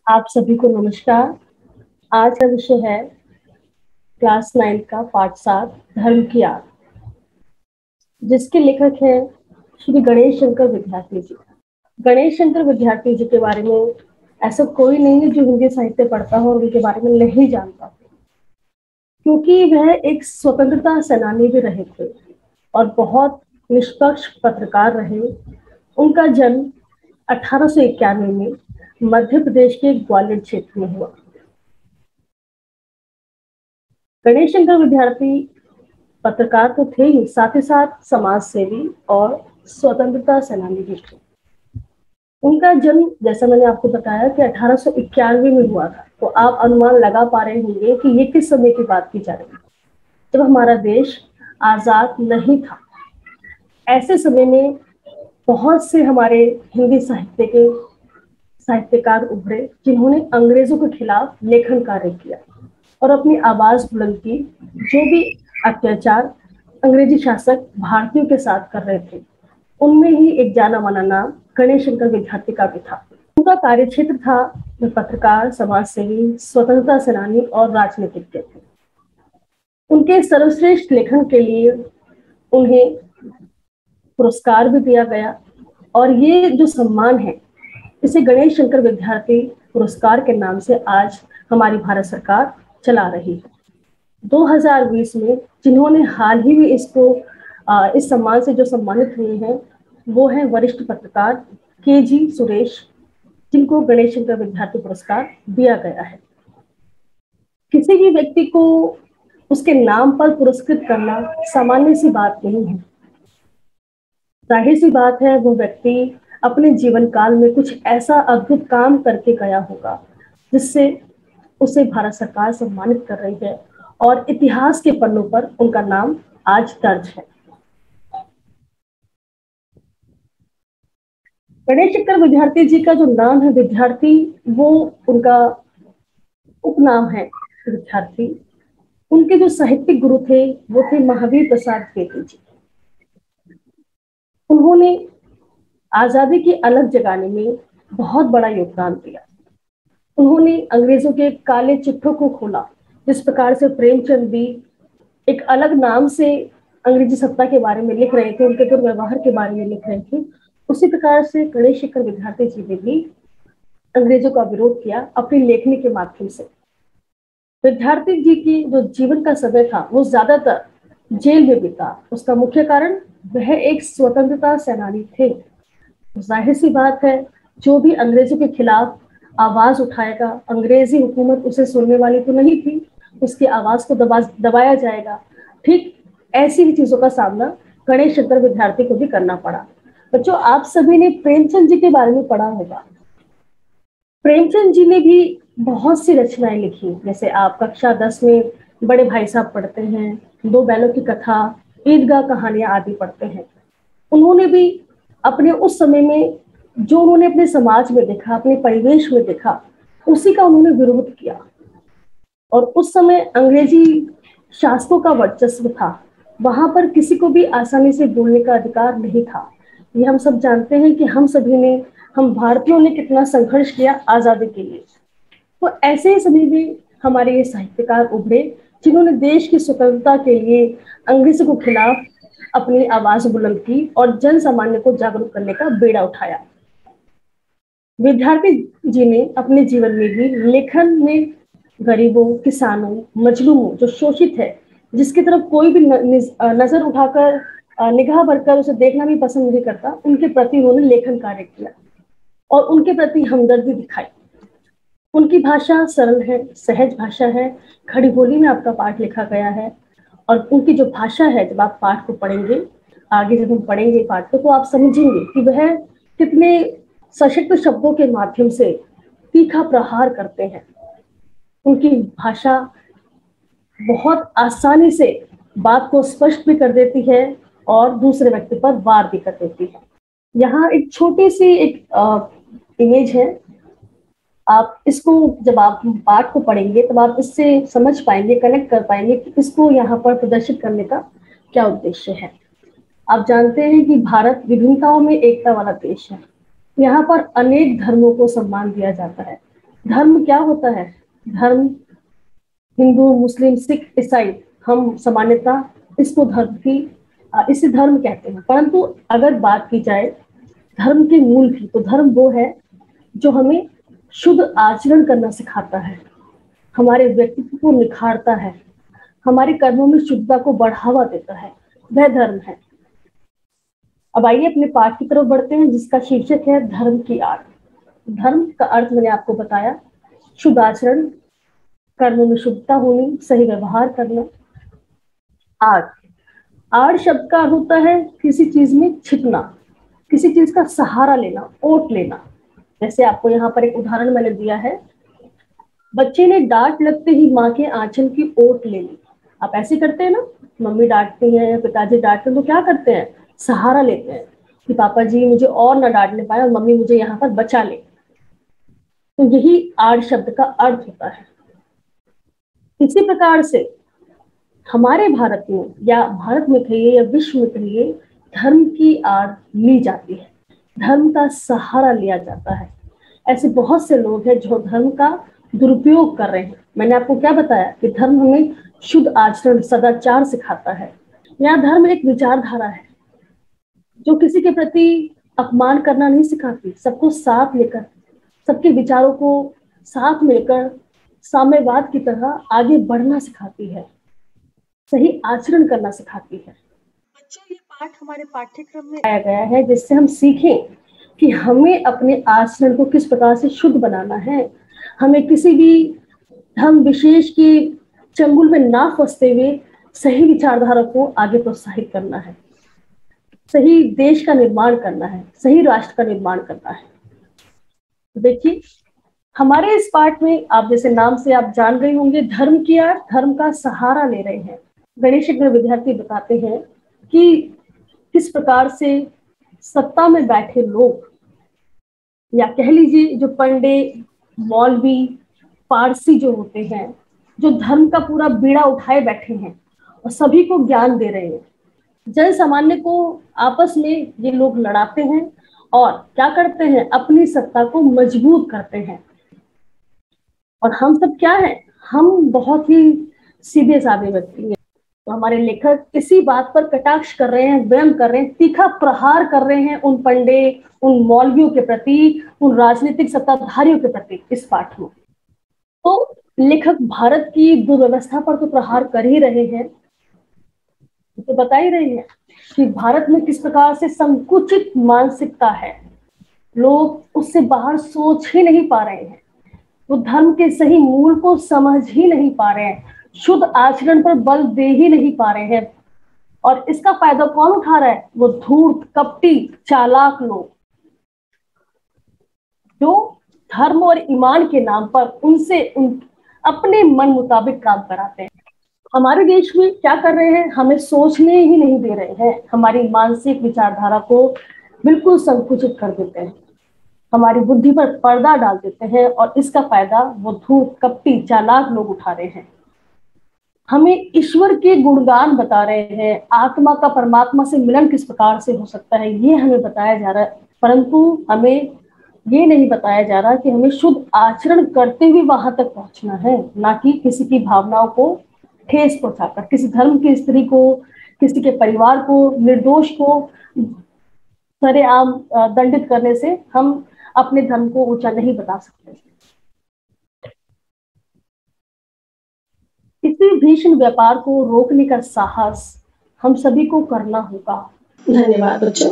आप सभी को नमस्कार। आज का विषय है क्लास 9 का पाठ 7 धर्म की आग, जिसके लेखक हैं श्री गणेश शंकर विद्यार्थी जी। गणेश शंकर विद्यार्थी जी के बारे में ऐसा कोई नहीं है जो हिंदी साहित्य पढ़ता हो और उनके बारे में नहीं जानता, क्योंकि वह एक स्वतंत्रता सेनानी भी रहे थे और बहुत निष्पक्ष पत्रकार रहे। उनका जन्म 1891 में मध्य प्रदेश के ग्वालियर क्षेत्र में हुआ। गणेश शंकर विद्यार्थी पत्रकार तो थे ही, साथ ही साथ समाज सेवी और स्वतंत्रता सेनानी भी थे। उनका जन्म, जैसा मैंने आपको बताया, कि 1891 में हुआ था। तो आप अनुमान लगा पा रहे होंगे कि ये किस समय की बात की जा रही है, जब हमारा देश आजाद नहीं था। ऐसे समय में बहुत से हमारे हिंदी साहित्य के साहित्यकार उभरे, जिन्होंने अंग्रेजों के खिलाफ लेखन कार्य किया और अपनी आवाज बुलंद की। जो भी अत्याचार अंग्रेजी शासक भारतीयों के साथ कर रहे थे, उनमें ही एक जाना माना नाम गणेश शंकर विद्यार्थी का भी था। उनका कार्यक्षेत्र था पत्रकार, समाज सेवी, स्वतंत्रता सेनानी और राजनीतिज्ञ थे। उनके सर्वश्रेष्ठ लेखन के लिए उन्हें पुरस्कार भी दिया गया और ये जो सम्मान है, इसे गणेश शंकर विद्यार्थी पुरस्कार के नाम से आज हमारी भारत सरकार चला रही है। 2020 में जिन्होंने हाल ही में इस सम्मान से जो सम्मानित हुए हैं, वो है वरिष्ठ पत्रकार के.जी. सुरेश, जिनको गणेश शंकर विद्यार्थी पुरस्कार दिया गया है। किसी भी व्यक्ति को उसके नाम पर पुरस्कृत करना सामान्य सी बात नहीं है। जाहिर सी बात है, वो व्यक्ति अपने जीवन काल में कुछ ऐसा अद्भुत काम करके गया होगा, जिससे उसे भारत सरकार सम्मानित कर रही है और इतिहास के पन्नों पर उनका नाम आज दर्ज है। गणेश शंकर विद्यार्थी जी का जो नाम है विद्यार्थी, वो उनका उपनाम है विद्यार्थी। उनके जो साहित्यिक गुरु थे वो थे महावीर प्रसाद द्विवेदी जी। उन्होंने आजादी की अलग जगाने में बहुत बड़ा योगदान दिया। उन्होंने अंग्रेजों के काले चिट्ठों को खोला। जिस प्रकार से प्रेमचंद भी एक अलग नाम से अंग्रेजी सत्ता के बारे में लिख रहे थे, उनके दुर्व्यवहार के बारे में लिख रहे थे, उसी प्रकार से गणेश शंकर विद्यार्थी जी ने भी अंग्रेजों का विरोध किया अपनी लेखनी के माध्यम से। विद्यार्थी जी की जो जीवन का समय था वो ज्यादातर जेल में बीता। उसका मुख्य कारण वह एक स्वतंत्रता सेनानी थे। जाहिर सी बात है, जो भी अंग्रेजों के खिलाफ आवाज उठाएगा, अंग्रेजी हुकूमत उसे सुनने वाली तो नहीं थी, उसकी आवाज को दबाया जाएगा। ठीक ऐसी ही चीजों का सामना गणेश शंकर विद्यार्थी को भी करना पड़ा। बच्चों, आप सभी ने प्रेमचंद जी के बारे में पढ़ा होगा। प्रेमचंद जी ने भी बहुत सी रचनाएं लिखी, जैसे आप कक्षा 10 में बड़े भाई साहब पढ़ते हैं, दो बैलों की कथा, ईदगाह कहानियां आदि पढ़ते हैं। उन्होंने भी अपने उस समय में जो उन्होंने अपने समाज में देखा, अपने परिवेश में देखा, उसी का उन्होंने विरोध किया। और उस समय अंग्रेजी शासकों का वर्चस्व था, वहां पर किसी को भी आसानी से बोलने का अधिकार नहीं था। ये हम सब जानते हैं कि हम भारतीयों ने कितना संघर्ष किया आजादी के लिए। तो ऐसे ही समय में हमारे ये साहित्यकार उभरे, जिन्होंने देश की स्वतंत्रता के लिए अंग्रेजों के खिलाफ अपनी आवाज बुलंद की और जन सामान्य को जागरूक करने का बेड़ा उठाया। विद्यार्थी जी ने अपने जीवन में भी लेखन में गरीबों, किसानों, मजलूमों, जो शोषित है, जिसकी तरफ कोई भी नजर उठाकर निगाह भरकर उसे देखना भी पसंद नहीं करता, उनके प्रति उन्होंने लेखन कार्य किया और उनके प्रति हमदर्दी दिखाई। उनकी भाषा सरल है, सहज भाषा है। खड़ी बोली में आपका पाठ लिखा गया है और उनकी जो भाषा है, जब आप पाठ को पढ़ेंगे, आगे जब हम पढ़ेंगे पाठ को, तो आप समझेंगे कि वह कितने सशक्त शब्दों के माध्यम से तीखा प्रहार करते हैं। उनकी भाषा बहुत आसानी से बात को स्पष्ट भी कर देती है और दूसरे व्यक्ति पर वार भी कर देती है। यहाँ एक छोटी सी इमेज है। आप इसको जब आप पाठ को पढ़ेंगे तब आप इससे समझ पाएंगे, कनेक्ट कर पाएंगे कि इसको यहाँ पर प्रदर्शित करने का क्या उद्देश्य है। आप जानते हैं कि भारत विभिन्नताओं में एकता वाला देश है। यहाँ पर अनेक धर्मों को सम्मान दिया जाता है। धर्म क्या होता है? धर्म हिंदू, मुस्लिम, सिख, ईसाई, हम सामान्यतः इसको इसे धर्म कहते हैं। परंतु अगर बात की जाए धर्म के मूल की, तो धर्म वो है जो हमें शुद्ध आचरण करना सिखाता है, हमारे व्यक्तित्व को निखारता है, हमारे कर्मों में शुद्धता को बढ़ावा देता है, वह धर्म है। अब आइए अपने पाठ की तरफ बढ़ते हैं, जिसका शीर्षक है धर्म की आड़। धर्म का अर्थ मैंने आपको बताया, शुद्ध आचरण, कर्मों में शुद्धता होनी, सही व्यवहार करना। आड़, आड़ शब्द का अर्थ होता है किसी चीज में छिपना, किसी चीज का सहारा लेना, ओट लेना। जैसे आपको यहाँ पर एक उदाहरण मैंने दिया है, बच्चे ने डांट लगते ही माँ के आंचल की ओट ले ली। आप ऐसे करते हैं ना, मम्मी डांटती हैं, पिताजी डांटते हैं, तो क्या करते हैं? सहारा लेते हैं कि पापा जी मुझे और ना डांटने पाए और मम्मी मुझे यहाँ पर बचा ले। तो यही आड़ शब्द का अर्थ होता है। इसी प्रकार से हमारे भारत में, या भारत में कहिए या विश्व में कहिए, धर्म की आड़ ली जाती है, धर्म का सहारा लिया जाता है। ऐसे बहुत से लोग हैं जो धर्म का दुरुपयोग कर रहे हैं। मैंने आपको क्या बताया कि धर्म हमें शुद्ध आचरण, सदाचार सिखाता है। यहाँ धर्म एक विचारधारा है जो किसी के प्रति अपमान करना नहीं सिखाती, सबको साथ लेकर, सबके विचारों को साथ मिलकर साम्यवाद की तरह आगे बढ़ना सिखाती है, सही आचरण करना सिखाती है। बच्चों, ये पाठ हमारे पाठ्यक्रम में आया गया है जिससे हम सीखें कि हमें अपने आचरण को किस प्रकार से शुद्ध बनाना है, हमें किसी भी धर्म विशेष के चंगुल में ना फंसते हुए सही विचारधारा को आगे प्रोत्साहित करना है, सही देश का निर्माण करना है, सही राष्ट्र का निर्माण करना है। तो देखिए, हमारे इस पाठ में आप जैसे नाम से आप जान गए होंगे, धर्म की आड़, धर्म का सहारा ले रहे हैं। गणेश विद्यार्थी बताते हैं कि किस प्रकार से सत्ता में बैठे लोग, या कह लीजिए जो पंडित, मौलवी, पारसी जो होते हैं, जो धर्म का पूरा बीड़ा उठाए बैठे हैं और सभी को ज्ञान दे रहे हैं, जन सामान्य को आपस में ये लोग लड़ाते हैं और क्या करते हैं? अपनी सत्ता को मजबूत करते हैं। और हम सब क्या है? हम बहुत ही सीधे साधे व्यक्ति हैं। तो हमारे लेखक इसी बात पर कटाक्ष कर रहे हैं, व्यंग कर रहे हैं, तीखा प्रहार कर रहे हैं उन पंडित, उन मौलवियों के प्रति, उन राजनीतिक सत्ताधारियों के प्रति इस पाठ में। तो लेखक भारत की दुर्व्यवस्था पर तो प्रहार कर ही रहे हैं, तो बता ही रहे हैं कि भारत में किस प्रकार से संकुचित मानसिकता है, लोग उससे बाहर सोच ही नहीं पा रहे हैं, वो धर्म के सही मूल को समझ ही नहीं पा रहे हैं, शुद्ध आचरण पर बल दे ही नहीं पा रहे हैं। और इसका फायदा कौन उठा रहा है? वो धूर्त, कपटी, चालाक लोग, जो धर्म और ईमान के नाम पर उनसे अपने मन मुताबिक काम कराते हैं। हमारे देश में क्या कर रहे हैं? हमें सोचने ही नहीं दे रहे हैं, हमारी मानसिक विचारधारा को बिल्कुल संकुचित कर देते हैं, हमारी बुद्धि पर पर्दा डाल देते हैं और इसका फायदा वो धूर्त, कपटी, चालाक लोग उठा रहे हैं। हमें ईश्वर के गुणगान बता रहे हैं, आत्मा का परमात्मा से मिलन किस प्रकार से हो सकता है, ये हमें बताया जा रहा है। परंतु हमें ये नहीं बताया जा रहा कि हमें शुद्ध आचरण करते हुए वहां तक पहुंचना है, ना कि किसी की भावनाओं को ठेस पहुंचाकर, किसी धर्म की स्त्री को, किसी के परिवार को, निर्दोष को सरेआम दंडित करने से हम अपने धर्म को ऊंचा नहीं बता सकते। इसी भीषण व्यापार को रोकने का साहस हम सभी को करना होगा। धन्यवाद बच्चों।